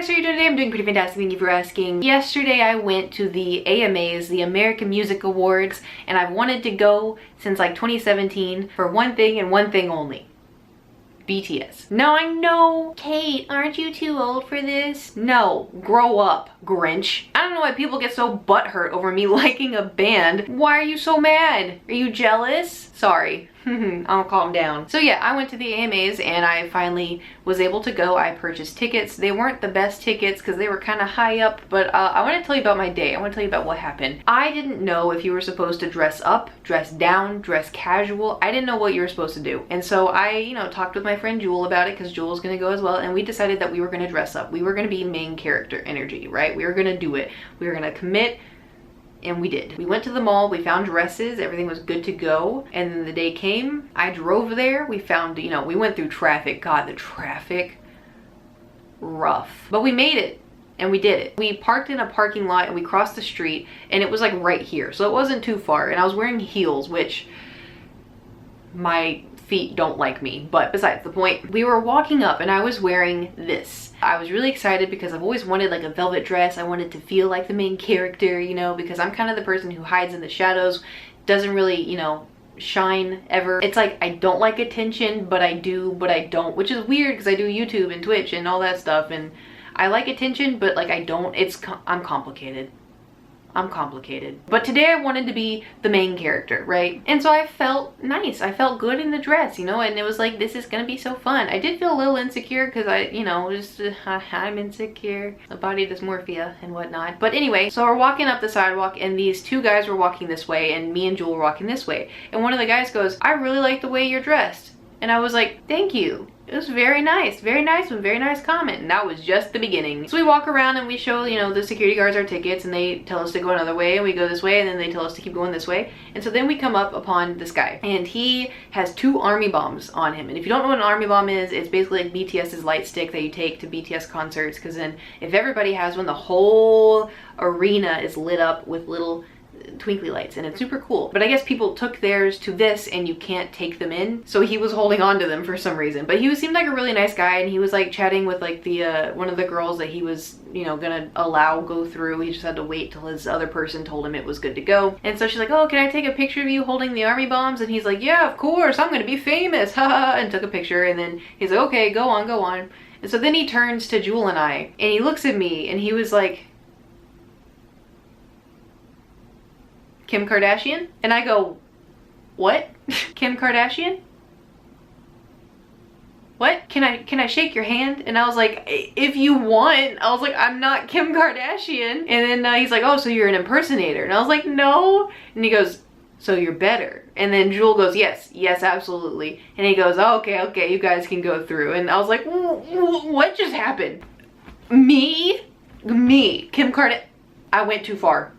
guys, how are you doing today? I'm doing pretty fantastic, thank you for asking. Yesterday I went to the AMAs, the American Music Awards, and I've wanted to go since like 2017 for one thing and one thing only. BTS. Now I know, Kate, aren't you too old for this? No, grow up, Grinch. I don't know why people get so butthurt over me liking a band. Why are you so mad? Are you jealous? Sorry. I'll calm down. So yeah, I went to the AMAs and I finally was able to go. I purchased tickets. They weren't the best tickets because they were kind of high up, but I want to tell you about my day. I want to tell you about what happened. I didn't know if you were supposed to dress up, dress down, dress casual. I didn't know what you were supposed to do. And so I, talked with my friend Jewel about it because Jewel's gonna go as well, and we decided that we were gonna dress up. We were gonna be main character energy, right? We were gonna do it. We were gonna commit. And we did. We went to the mall, we found dresses, everything was good to go. And then the day came, I drove there, we found, we went through traffic. God, the traffic, rough. But we made it, and we did it. We parked in a parking lot and we crossed the street, and it was like right here. So it wasn't too far, and I was wearing heels, which my feet don't like me, but besides the point. We were walking up and I was wearing this. I was really excited because I've always wanted like a velvet dress. I wanted to feel like the main character, because I'm kind of the person who hides in the shadows, doesn't really, shine ever. It's like I don't like attention, but I do, but I don't, which is weird because I do YouTube and Twitch and all that stuff, and I like attention, but like I don't. I'm complicated. I'm complicated. But today I wanted to be the main character, right? And so I felt nice. I felt good in the dress, and it was like, this is gonna be so fun. I did feel a little insecure because I'm insecure, body dysmorphia and whatnot. But anyway, so we're walking up the sidewalk and these two guys were walking this way and me and Jewel were walking this way. And one of the guys goes, "I really like the way you're dressed." And I was like, "Thank you. It was very nice one, very nice comment." And that was just the beginning. So we walk around and we show, the security guards our tickets, and they tell us to go another way, and we go this way, and then they tell us to keep going this way. And so then we come up upon this guy, and he has 2 army bombs on him. And if you don't know what an army bomb is, it's basically like BTS's light stick that you take to BTS concerts, because then if everybody has one, the whole arena is lit up with little twinkly lights, and it's super cool. But I guess people took theirs to this and you can't take them in, so he was holding on to them for some reason. But he seemed like a really nice guy, and he was like chatting with like the one of the girls that he was gonna allow go through. He just had to wait till his other person told him it was good to go. And so she's like, "Oh, can I take a picture of you holding the army bombs?" And he's like, "Yeah, of course, I'm gonna be famous, haha," and took a picture. And then he's like, "Okay, go on, go on." And so then he turns to Jewel and I, and he looks at me, and he was like, "Kim Kardashian?" And I go, "What? Kim Kardashian? What? Can I shake your hand?" And I was like, "If you want." I was like, "I'm not Kim Kardashian." And then he's like, "Oh, so you're an impersonator?" And I was like, "No." And he goes, "So you're better?" And then Jewel goes, yes, absolutely." And he goes, "Oh, okay, you guys can go through." And I was like, "What just happened? Me, Kim Kardashian." I went too far.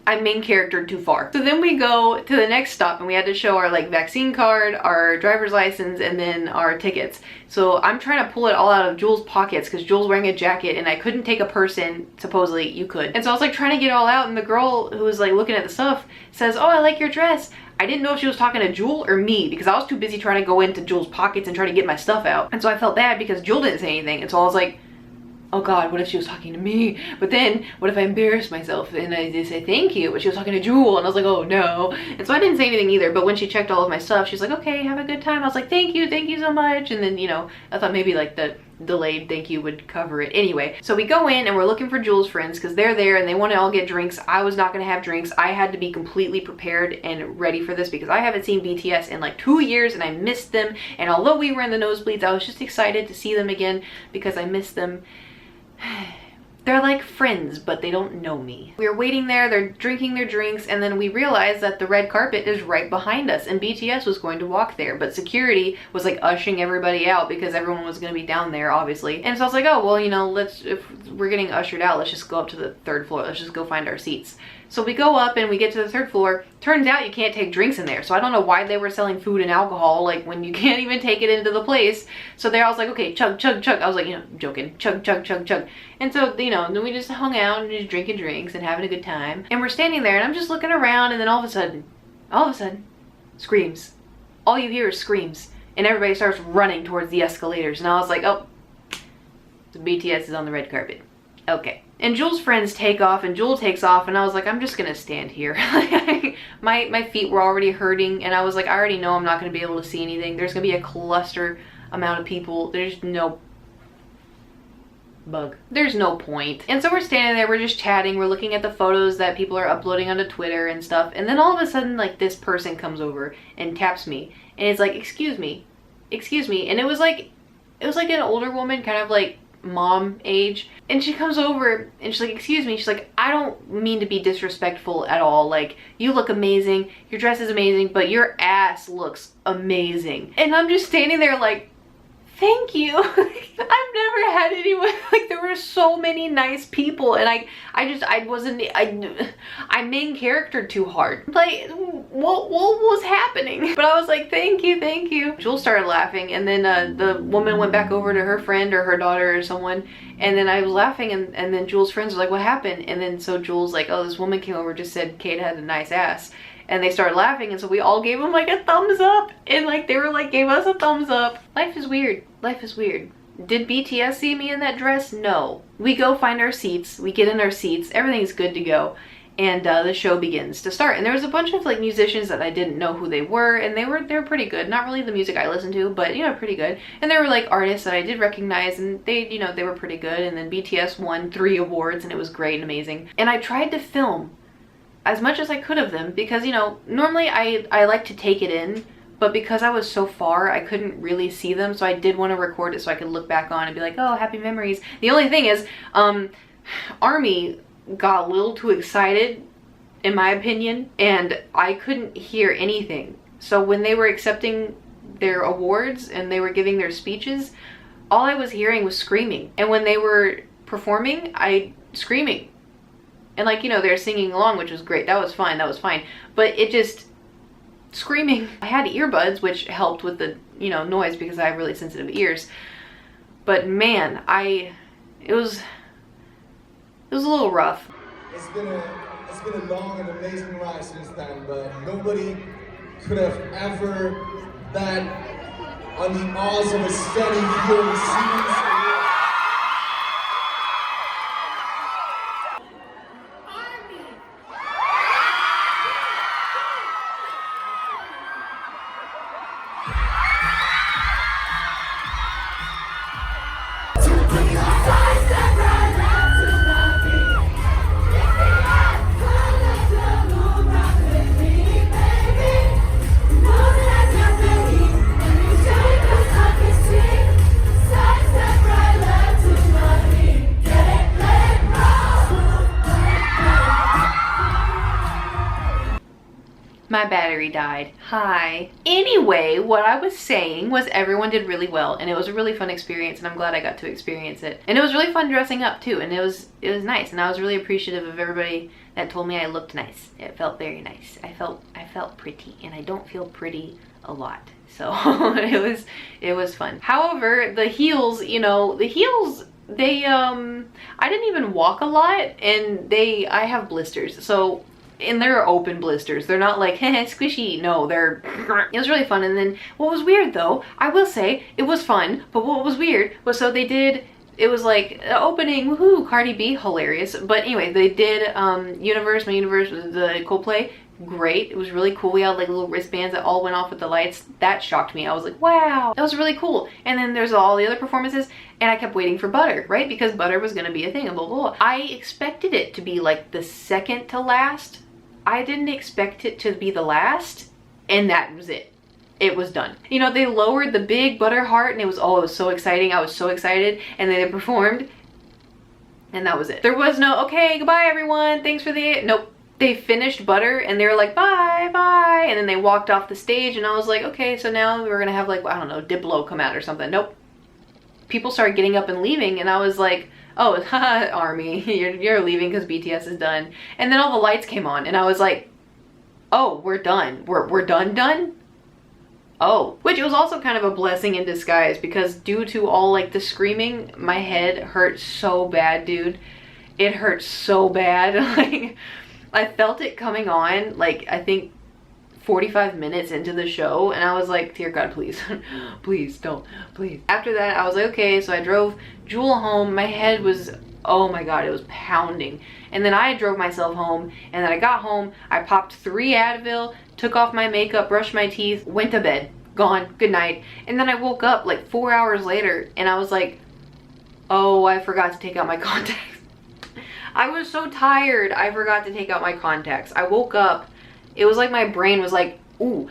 I main charactered too far. So then we go to the next stop, and we had to show our like vaccine card, our driver's license, and then our tickets. So I'm trying to pull it all out of Jewel's pockets because Jewel's wearing a jacket and I couldn't take a person. Supposedly you could. And so I was like trying to get it all out, and the girl who was like looking at the stuff says, "Oh, I like your dress." I didn't know if she was talking to Jewel or me because I was too busy trying to go into Jewel's pockets and try to get my stuff out. And so I felt bad because Jewel didn't say anything. And so I was like, oh God, what if she was talking to me? But then what if I embarrassed myself and I did say thank you, but she was talking to Jewel, and I was like, oh no. And so I didn't say anything either, but when she checked all of my stuff, she's like, "Okay, have a good time." I was like, thank you so much. And then, I thought maybe like the delayed thank you would cover it. Anyway, so we go in and we're looking for Jewel's friends because they're there and they want to all get drinks. I was not going to have drinks. I had to be completely prepared and ready for this because I haven't seen BTS in like 2 years and I missed them. And although we were in the nosebleeds, I was just excited to see them again because I missed them. They're like friends, but they don't know me. We were waiting there, they're drinking their drinks, and then we realized that the red carpet is right behind us, and BTS was going to walk there, but security was like ushering everybody out because everyone was going to be down there, obviously. And so I was like, oh, well, if we're getting ushered out, let's just go up to the 3rd floor. Let's just go find our seats. So we go up and we get to the 3rd floor. Turns out you can't take drinks in there. So I don't know why they were selling food and alcohol, like when you can't even take it into the place. So there I was like, okay, chug, chug, chug. I was like, joking, chug, chug, chug, chug. And so, then we just hung out and just drinking drinks and having a good time. And we're standing there and I'm just looking around, and then all of a sudden, screams. All you hear is screams. And everybody starts running towards the escalators. And I was like, oh, So BTS is on the red carpet. Okay. And Jules' friends take off and Jewel takes off and I was like, I'm just gonna stand here. my feet were already hurting and I was like, I already know I'm not gonna be able to see anything. There's gonna be a cluster amount of people. There's no bug. There's no point. And so we're standing there, we're just chatting, we're looking at the photos that people are uploading onto Twitter and stuff. And then all of a sudden, like, this person comes over and taps me and it's like, excuse me. And it was like an older woman, kind of like mom age, and she comes over and she's like, excuse me, she's like, I don't mean to be disrespectful at all, like, you look amazing, your dress is amazing, but your ass looks amazing. And I'm just standing there like, thank you. I've never had anyone, like, there were so many nice people and I main character too hard. Like, what was happening? But I was like, thank you. Jules started laughing and then the woman went back over to her friend or her daughter or someone, and then I was laughing and then Jules' friends were like, what happened? And then so Jules like, oh, this woman came over, just said Kate had a nice ass. And they started laughing and so we all gave them like a thumbs up and like they were like, gave us a thumbs up. Life is weird. Did BTS see me in that dress? No. We go find our seats, we get in our seats, everything's good to go, and the show begins to start. And there was a bunch of like musicians that I didn't know who they were, and they were pretty good. Not really the music I listen to, but you know, pretty good. And there were like artists that I did recognize and they, you know, they were pretty good. And then BTS won 3 awards and it was great and amazing. And I tried to film as much as I could of them because, you know, normally I like to take it in, but because I was so far, I couldn't really see them, so I did want to record it so I could look back on and be like, oh, happy memories. The only thing is, ARMY got a little too excited, in my opinion, and I couldn't hear anything. So when they were accepting their awards and they were giving their speeches, all I was hearing was screaming. And when they were performing, screaming. And like, you know, they're singing along, which was great. That was fine. But it just, screaming. I had earbuds, which helped with the, you know, noise because I have really sensitive ears. But man, it was a little rough. It's been a long and amazing ride since then, but nobody could have ever bet on the odds of a steady view of the series. My battery died. Hi. Anyway, what I was saying was everyone did really well and it was a really fun experience and I'm glad I got to experience it. And it was really fun dressing up too, and it was nice, and I was really appreciative of everybody that told me I looked nice. It felt very nice. I felt pretty, and I don't feel pretty a lot. So it was fun. However, the heels, you know, they I didn't even walk a lot, and I have blisters. So, and they're open blisters. They're not like, heh, squishy. No, it was really fun. And then what was weird though, I will say it was fun, but what was weird was, so they did, it was like opening, woohoo, Cardi B, hilarious. But anyway, they did Universe, My Universe was the Coldplay. Great. It was really cool. We had like little wristbands that all went off with the lights. That shocked me. I was like, wow, that was really cool. And then there's all the other performances, and I kept waiting for Butter, right? Because Butter was going to be a thing and blah, blah, blah. I expected it to be like the second to last. I didn't expect it to be the last, and that was it. It was done. You know, they lowered the big Butter heart, and it was so exciting. I was so excited. And then they performed, and that was it. There was no, okay, goodbye everyone, thanks for the, nope. They finished Butter and they were like, bye, bye. And then they walked off the stage and I was like, okay, so now we're gonna have like, I don't know, Diplo come out or something. Nope. People started getting up and leaving and I was like, oh, haha, ARMY, you're leaving because BTS is done. And then all the lights came on and I was like, oh, we're done. We're done? Oh. Which was also kind of a blessing in disguise because due to all like the screaming, my head hurt so bad, dude. It hurt so bad. Like, I felt it coming on, like, I think 45 minutes into the show, and I was like, dear God, please, please don't, please. After that, I was like, okay, so I drove Jewel home. My head was, oh my God, it was pounding. And then I drove myself home, and then I got home, I popped 3 Advil, took off my makeup, brushed my teeth, went to bed, gone, good night. And then I woke up like 4 hours later, and I was like, oh, I forgot to take out my contacts. I was so tired, I forgot to take out my contacts. I woke up, it was like my brain was like, ooh,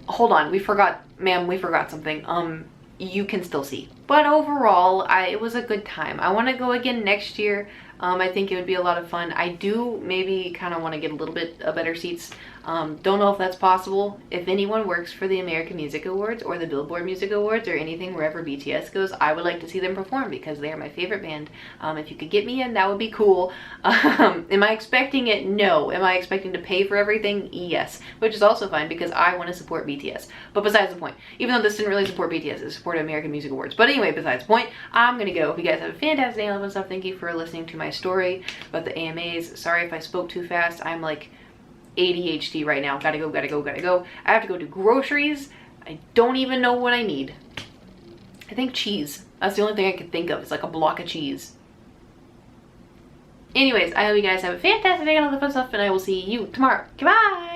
hold on, we forgot, ma'am, we forgot something. You can still see. But overall, it was a good time. I want to go again next year. I think it would be a lot of fun. I do maybe kind of want to get a little bit better seats. Don't know if that's possible. If anyone works for the American Music Awards or the Billboard Music Awards or anything wherever BTS goes, I would like to see them perform because they are my favorite band. If you could get me in, that would be cool. Am I expecting it? No. Am I expecting to pay for everything? Yes. Which is also fine because I want to support BTS. But besides the point, even though this didn't really support BTS, it supported American Music Awards. But anyway, besides the point, I'm gonna go. Hope you guys have a fantastic day and stuff. Thank you for listening to my story about the AMAs. Sorry if I spoke too fast. I'm like ADHD right now. Gotta go, gotta go, gotta go. I have to go do groceries. I don't even know what I need. I think cheese. That's the only thing I can think of. It's like a block of cheese. Anyways, I hope you guys have a fantastic day and all the fun stuff, and I will see you tomorrow. Goodbye!